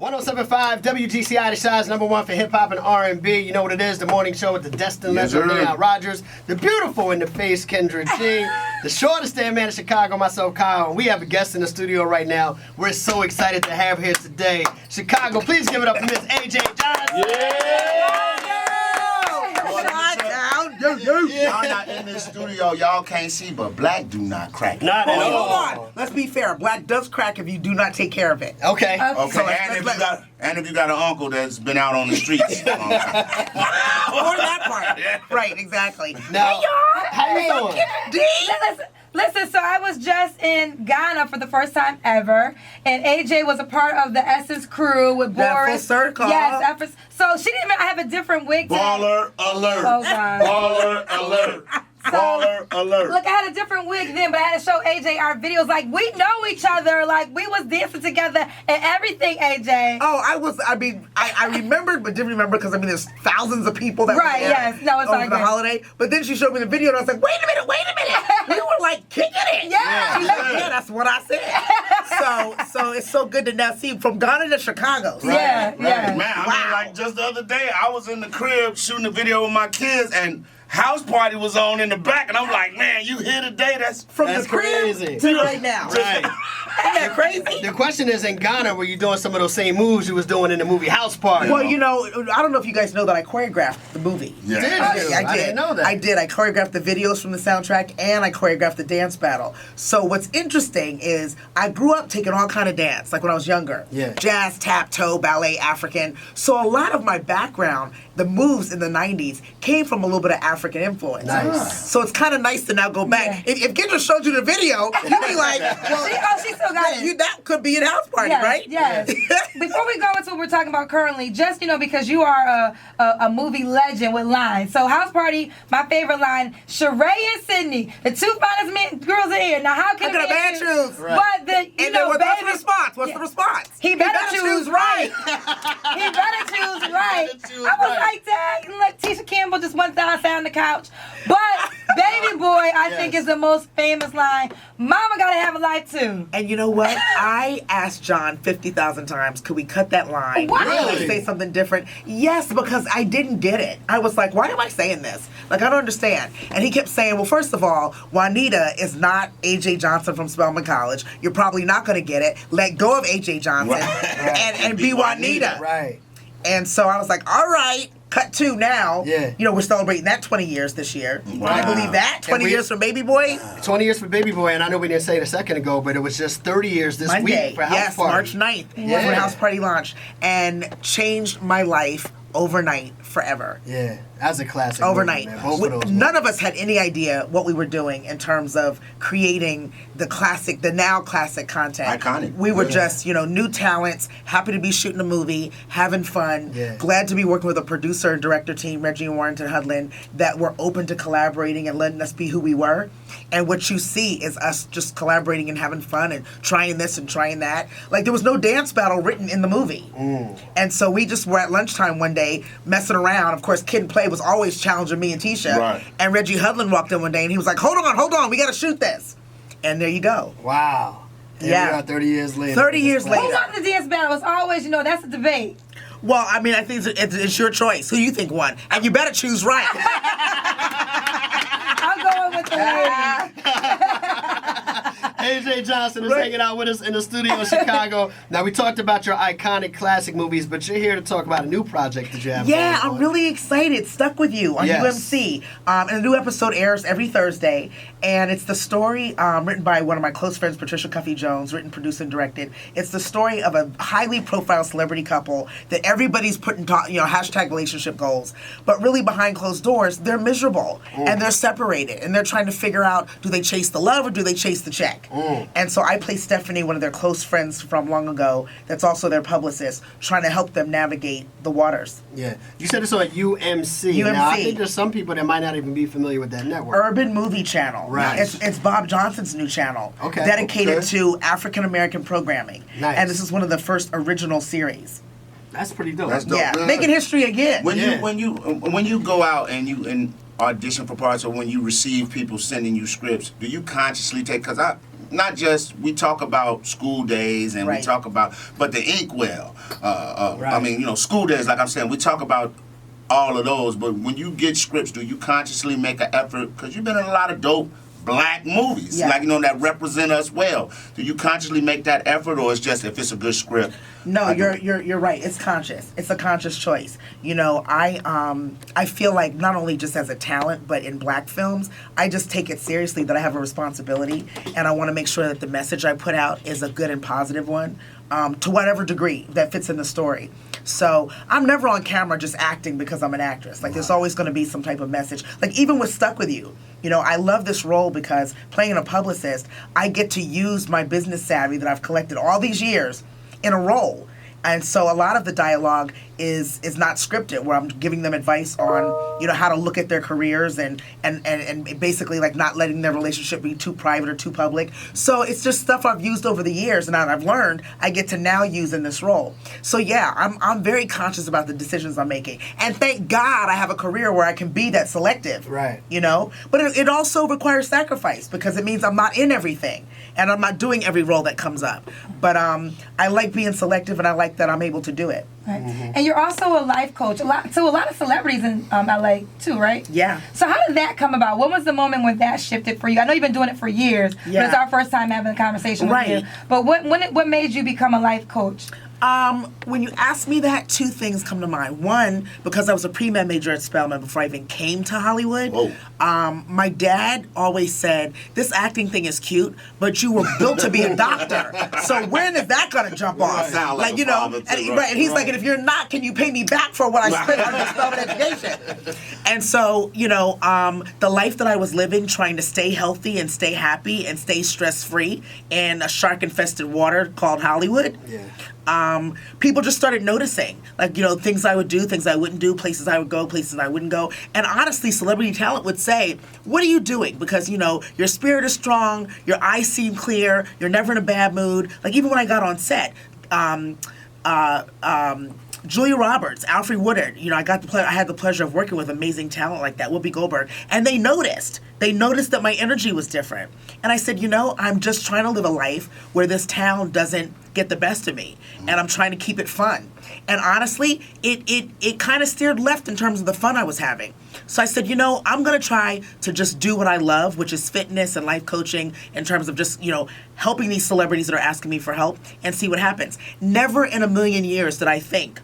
107.5 WGCI, the size #1 for hip hop and R&B. You know what it is, the morning show with the destined legend Leon Rogers, the beautiful in the face Kendra G, the shortest damn man in Chicago, myself Kyle, and we have a guest in the studio right now. We're so excited to have here today. Chicago, please give it up for Miss AJ Johnson. Y'all not in this studio, y'all can't see, but black do not crack. Not at all. Hold on. Let's be fair. Black does crack if you do not take care of it. Okay. Okay, So and if you got an uncle that's been out on the streets a long time. Or that part. Right, exactly. Now, how you doing? Listen, so I was just in Ghana for the first time ever, and AJ was a part of the Essence crew with That Boris. full circle. Yes, so she didn't even have a different wig today. Baller alert. Oh, God. Baller alert. Baller alert. Look, I had a different wig then, but I had to show AJ our videos. Like, we know each other. Like, we was dancing together and everything, AJ. Oh, I remembered, but didn't remember because, there's thousands of people that Right, were there yes. No, it's over all the good. holiday. But then she showed me the video, and I was like, wait a minute. We were, like, kicking it. Yeah. She's like, yeah, that's what I said. So it's so good to now see from Ghana to Chicago. Yeah, yeah. Man, like just the other day, I was in the crib shooting a video with my kids, and house party was on in the back, and I'm like, man, you here today? That's The crib crazy. to right now. Right. Isn't that crazy? The question is, in Ghana, were you doing some of those same moves you was doing in the movie House Party? Well, I don't know if you guys know that I choreographed the movie. Yeah. Did you? I did. I didn't know that. I did. I choreographed the videos from the soundtrack, and I choreographed the dance battle. So what's interesting is I grew up taking all kind of dance, like when I was younger. Yeah. Jazz, tap, toe, ballet, African. So a lot of my background, the moves in the 90s, came from a little bit of African influence. Nice. So it's kind of nice to now go back. Yeah. If Kendra showed you the video, you'd be like, well, She still got it. that could be a house party, Yes, right? yes. Before we go into what we're talking about currently, just, because you are a movie legend with lines. So House Party, my favorite line, Sheree and Sydney, the two finest girls in here. Now, how can How could a man choose? Right. But the, And then what's the baby, response? What's the response? He better choose right. He He better choose right. choose I was right. like, dang, look, Tisha Campbell just went down on the couch. But Baby Boy, I think, is the most famous line. Mama gotta have a life too. And you know what? I asked John 50,000 times, could we cut that line? What? Could we say something different? Yes, because I didn't get it. I was like, why am I saying this? Like, I don't understand. And he kept saying, well, first of all, Juanita is not A.J. Johnson from Spelman College. You're probably not going to get it. Let go of A.J. Johnson and be Juanita. Right. And so I was like, all right. Cut to now. Yeah. We're celebrating that 20 years this year. Wow. Can you believe that? 20 we- years for Baby Boy? 20 years for Baby Boy, and I know we didn't say it a second ago, but it was just 30 years this Monday. week for House Yes, Party. March 9th. Yeah. When House Party launched. And changed my life overnight, forever. Yeah, that's a classic. Overnight. Movie, man. Both of those None of movies. us had any idea what we were doing in terms of creating the now classic content. Iconic. We were Yeah. just, new talents, happy to be shooting a movie, having fun, Yeah. glad to be working with a producer and director team, Reggie and Warrington Hudlin, that were open to collaborating and letting us be who we were. And what you see is us just collaborating and having fun and trying this and trying that. Like, there was no dance battle written in the movie. And so we just were at lunchtime one day messing around. Of course, Kid and Play was always challenging me and Tisha. Right. And Reggie Hudlin walked in one day and he was like, hold on, we got to shoot this. And there you go. Wow. Here Yeah. we are 30 years later. 30 years Who later. won the dance battle? It's always, that's a debate. Well, I think it's your choice. Who you think won? And you better choose right. I'm going with the lady. AJ Johnson is Right. hanging out with us in the studio in Chicago. Now, we talked about your iconic classic movies, but you're here to talk about a new project that you have. Yeah, going I'm on. really excited. Stuck with You on Yes. UMC. And a new episode airs every Thursday. And it's the story written by one of my close friends, Patricia Cuffy Jones, written, produced, and directed. It's the story of a highly profiled celebrity couple that everybody's putting, hashtag relationship goals. But really behind closed doors, they're miserable. And they're separated. And they're trying to figure out, do they chase the love or do they chase the check? And so I play Stephanie, one of their close friends from long ago, that's also their publicist, trying to help them navigate the waters. Yeah. You said it's on UMC. Now, I think there's some people that might not even be familiar with that network. Urban Movie Channel. Right. It's Bob Johnson's new channel. Okay. Dedicated Okay. to African American programming. Nice. And this is one of the first original series. That's pretty dope. That's dope. Yeah. Good. Making history again. When Yeah. you go out and audition for parts, or when you receive people sending you scripts, do you consciously take? Because not just, we talk about school days and we Right. talk about, but the inkwell. I Right. mean, you know, school days, like I'm saying, we talk about all of those, but when you get scripts, do you consciously make an effort? Because you've been in a lot of dope black movies, Yeah. like, you know, that represent us well. Do you consciously make that effort, or it's just if it's a good script? No, I do you're right. It's conscious. It's a conscious choice. You know, I feel like not only just as a talent, but in black films, I just take it seriously that I have a responsibility, and I want to make sure that the message I put out is a good and positive one, to whatever degree that fits in the story. So I'm never on camera just acting because I'm an actress. Like, there's always going to be some type of message. Like, even with Stuck With You, you know, I love this role because playing a publicist, I get to use my business savvy that I've collected all these years in a role. And so a lot of the dialogue is not scripted, where I'm giving them advice on, you know, how to look at their careers and basically like not letting their relationship be too private or too public. So it's just stuff I've used over the years and I've learned I get to now use in this role. So yeah, I'm very conscious about the decisions I'm making. And thank God I have a career where I can be that selective. Right. You know? But it also requires sacrifice because it means I'm not in everything and I'm not doing every role that comes up. But I like being selective and I like that I'm able to do it. Right. And you're also a life coach to a lot of celebrities in LA too, right? Yeah. So how did that come about? What was the moment when that shifted for you? I know you've been doing it for years, but Yeah. it's our first time having a conversation Right. with you. But what made you become a life coach? When you ask me that, two things come to mind. One, because I was a pre-med major at Spelman before I even came to Hollywood. Whoa. My dad always said, this acting thing is cute, but you were built to be a doctor. So when is that going to jump off? Sound like a you know, father too, and, right, and he's right. like, and if you're not, can you pay me back for what I spent on your Spelman education? And so, you know, the life that I was living, trying to stay healthy and stay happy and stay stress-free in a shark-infested water called Hollywood, people just started noticing, like, you know, things I would do, things I wouldn't do, places I would go, places I wouldn't go. And honestly, celebrity talent would say, what are you doing? Because, you know, your spirit is strong, your eyes seem clear, you're never in a bad mood. Like, even when I got on set, Julia Roberts, Alfre Woodard, you know, I had the pleasure of working with amazing talent like that, Whoopi Goldberg, and they noticed that my energy was different. And I said, you know, I'm just trying to live a life where this town doesn't get the best of me, and I'm trying to keep it fun. And honestly, it kind of steered left in terms of the fun I was having. So I said, you know, I'm going to try to just do what I love, which is fitness and life coaching, in terms of just, you know, helping these celebrities that are asking me for help and see what happens. Never in a million years did I think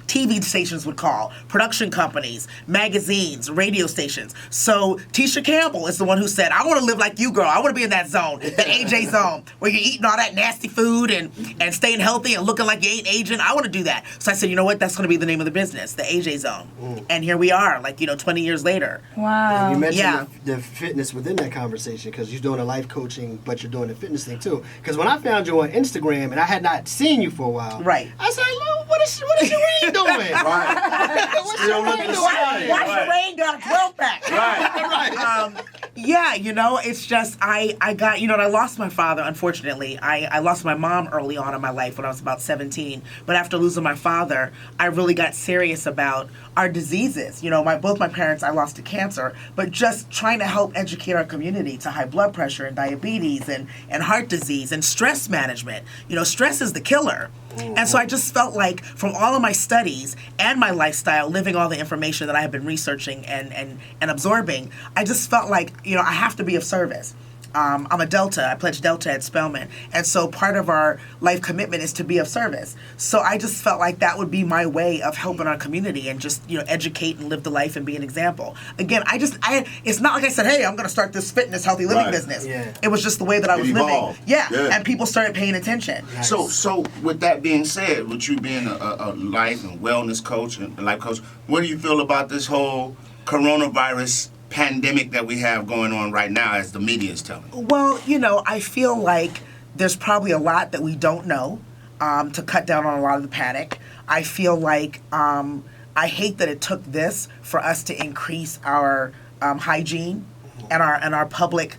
TV stations would call, production companies, magazines, radio stations. So Tisha Campbell is the one who said, I want to live like you, girl. I want to be in that zone, that AJ zone, where you're eating all that nasty food and staying healthy and looking like you ain't aging. I want to do that. So I said, you know what? That's going to be the name of the business, the AJ zone. And here we are, like, you know, 20 years later. Wow. You mentioned Yeah. the fitness within that conversation because you're doing a life coaching, but you're doing the fitness thing too. Because when I found you on Instagram and I had not seen you for a while, Right. I said, "Lord, what is Shereen doing? Right. What's Still Shereen looking doing?" solid. Why Right. Shereen got a 12 pack? Right. Yeah, you know, it's just, I got, you know, and I lost my father, unfortunately. I lost my mom early on in my life when I was about 17. But after losing my father, I really got serious about our diseases. You know, both my parents I lost to cancer, but just trying to help educate our community to high blood pressure and diabetes and heart disease and stress management. You know, stress is the killer. And so I just felt like from all of my studies and my lifestyle, living all the information that I have been researching and absorbing, I just felt like, you know, I have to be of service. I'm a Delta. I pledged Delta at Spelman. And so part of our life commitment is to be of service. So I just felt like that would be my way of helping our community and just, you know, educate and live the life and be an example. Again, it's not like I said, hey, I'm going to start this fitness, healthy living Right. business. Yeah. It was just the way that I was evolved. living. Yeah. Yeah. And people started paying attention. Nice. So with that being said, with you being a life and wellness coach and a life coach, what do you feel about this whole coronavirus pandemic that we have going on right now, as the media is telling? Well, you know, I feel like there's probably a lot that we don't know to cut down on a lot of the panic. I feel like I hate that it took this for us to increase our hygiene and our public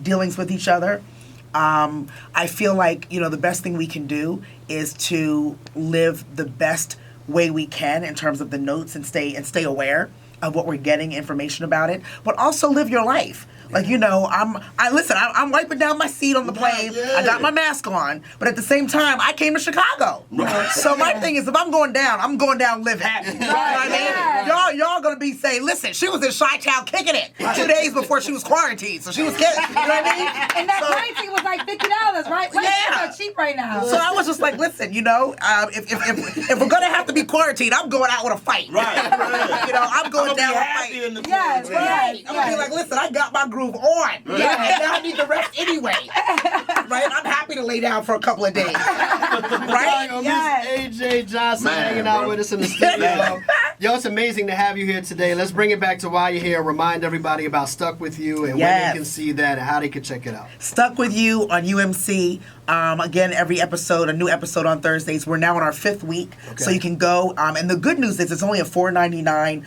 dealings with each other. I feel like, you know, the best thing we can do is to live the best way we can in terms of the notes and stay aware of what we're getting information about it, but also live your life. Like, you know, I'm wiping down my seat on the plane. Yeah. I got my mask on, but at the same time, I came to Chicago. So my thing is, if I'm going down living. You know what I mean? Y'all gonna be saying, listen, she was in Chi-Town kicking it 2 days before she was quarantined, so she was kidding. You know what I mean? And that plane ticket was like $50, right? Planes are cheap right now. So I was just like, listen, you know, if we're gonna have to be quarantined, I'm going out with a fight. Right. You know, I'm going down with a happy fight. in the Yes, quarantine. Right. I'm gonna be like, listen, I got my groove on. Yeah. And now I need to rest anyway. Right? I'm happy to lay down for a couple of days. Right? Miss AJ Johnson Man, hanging out bro. with us in the studio. Yo, it's amazing to have you here today. Let's bring it back to why you're here. Remind everybody about Stuck With You and when Yes. they can see that and how they can check it out. Stuck With You on UMC. Again, every episode, a new episode on Thursdays. We're now in our 5th week, so you can go. And the good news is it's only a $4.99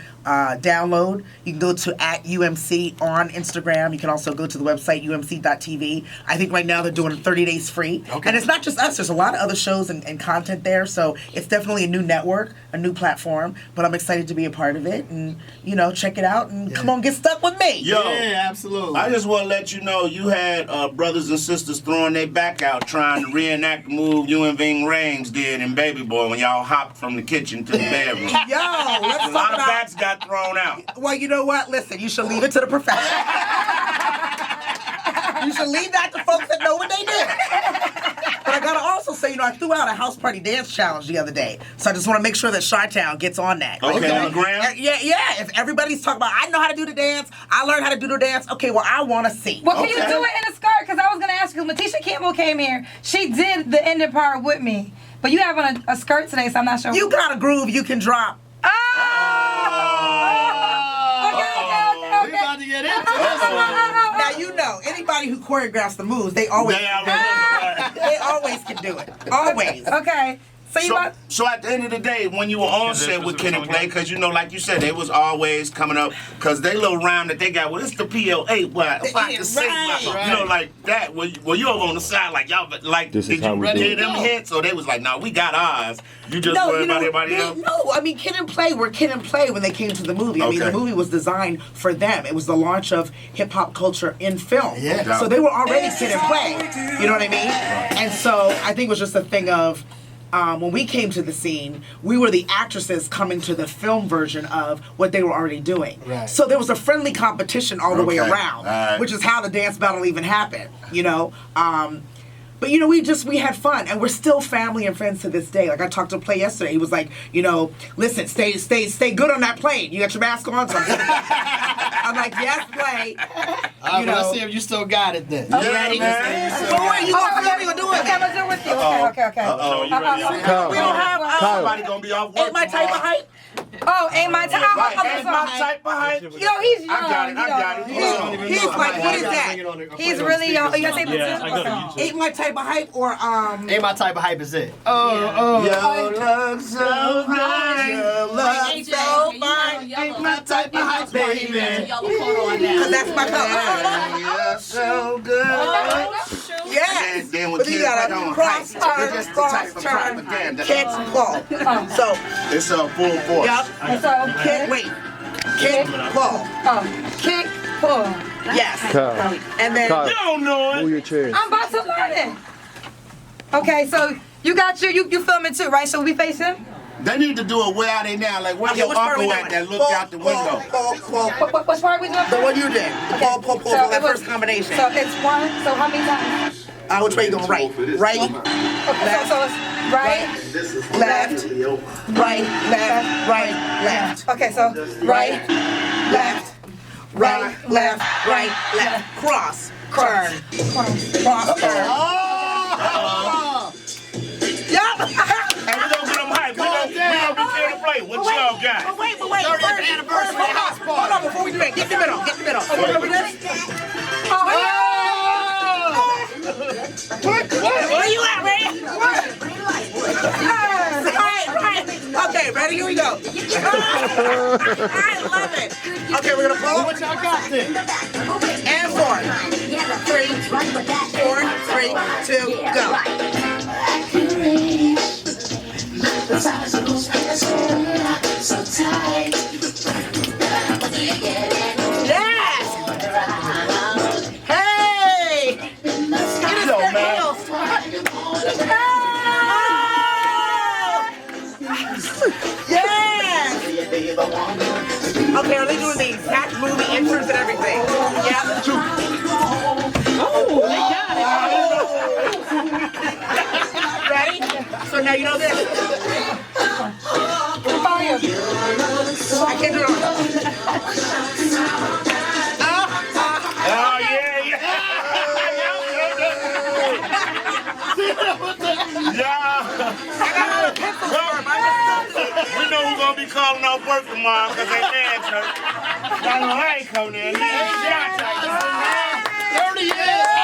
download. You can go to @UMC on Instagram. You can also go to the website umc.tv. I think right now they're doing 30 days free. Okay. And it's not just us. There's a lot of other shows and content there. So it's definitely a new network, a new platform. But I'm excited to be a part of it. And, you know, check it out and come on, get stuck with me. Yo, Yeah, absolutely. I just want to let you know you had brothers and sisters throwing their back out trying to reenact the move you and Ving Rhames did in Baby Boy when y'all hopped from the kitchen to the bedroom. Yo, let's A lot talk of about... backs got thrown out. Well, you know what? Listen, you should leave it to the professionals. You should leave that to folks that know what they do. But I gotta also say, you know, I threw out a house party dance challenge the other day, so I just want to make sure that Chi-Town gets on that. Okay, on the gram? Yeah. If everybody's talking about, I know how to do the dance, I learned how to do the dance. Okay, well, I want to see. Well, can you Okay. do it in a skirt? Because I was going to ask you, Matisha Campbell came here. She did the ending part with me. But you have on a skirt today, so I'm not sure. You got a groove you can drop. Oh! We about to get into this one. Now you know anybody who choreographs the moves, they always can do it. Always. Okay. So you about... So at the end of the day, when you were on set with Kid and Play, because you know, like you said, they was always coming up, because they little rhyme that they got, well, it's the PL8, what? If I can say, Right. you know, like that. Well, you over on the side, like y'all, but like, This did is how you we do get it. them hits? Or they was like, nah, we got ours. You just worry about everybody else? No, I mean, Kid and Play were Kid and Play when they came to the movie. I mean, Okay. the movie was designed for them. It was the launch of hip-hop culture in film. Yeah. So they were already Kid and Play. You know what I mean? And so I think it was just a thing of, when we came to the scene, we were the actresses coming to the film version of what they were already doing. Right. So there was a friendly competition all the way Okay. around, Alright. which is how the dance battle even happened, you know? But you know, we had fun, and we're still family and friends to this day. Like I talked to Play yesterday. He was like, you know, listen, stay good on that plane. You got your mask on, so I'm like, yes, Play. All right, let's see if you still got it then. Yeah, ready? man. So what are you gonna do it? Okay, I'm going to do it with you. Okay. Uh-oh. You ready? Kyle. We don't have Somebody gonna be off work ain't my type of tomorrow. height. Oh, ain't my time. Right, Okay, ain't my so- type of height. You know, he's young. I got it. you know. Hold on. He's like, what is that? He's really young. You gotta say Yeah, I got it. Matisha? Ain't my type of height or Ain't my type of hype is it. Yo, look so good. Your love so fine. Ain't my type of hype, baby. Cause that's my color. You're so good. Yes. Then when But you kids gotta put on cross height, turn, it's just the cross type of turn, propaganda. catch ball. So, It's a full force. yup. And so, Kick, wait. Kick, ball. kick, pull. Yes. Kyle. And then Kyle. You don't know Move it. your chairs. I'm about to learn it. Okay, so you got you filming too, right? So we face him? They need to do it where are they now? Like where Okay, your which part uncle we at doing? that looked out the window? Pull. What part are we doing? The one you did. Pull, So that it was- first combination. So it's one. So how many times? Which way you going? Right. Right, Okay, so it's right, left, right, left, right, left. Okay, so right, Left, right, left, right, left. Cross, turn, cross, turn. Yup. And we gonna get them hype. We gonna be fair to play. What y'all got? But wait. 30th anniversary of House Party. Hold on, before we do that, get in the middle. Okay, remember this? Where you at, man? Right. Okay, ready? Here we go. I love it. Okay, we're gonna pull. What y'all got then? And 4, 3, 4, 3, 2, go. Yes. Yes! Okay, are they doing the exact movie intros and everything? Yeah. Oh, they got it. Ready? So now you know this. I can't do it on. Oh yeah, yeah. We know we're gonna be calling off work tomorrow because they mad, church. I know I ain't coming in. 30 years.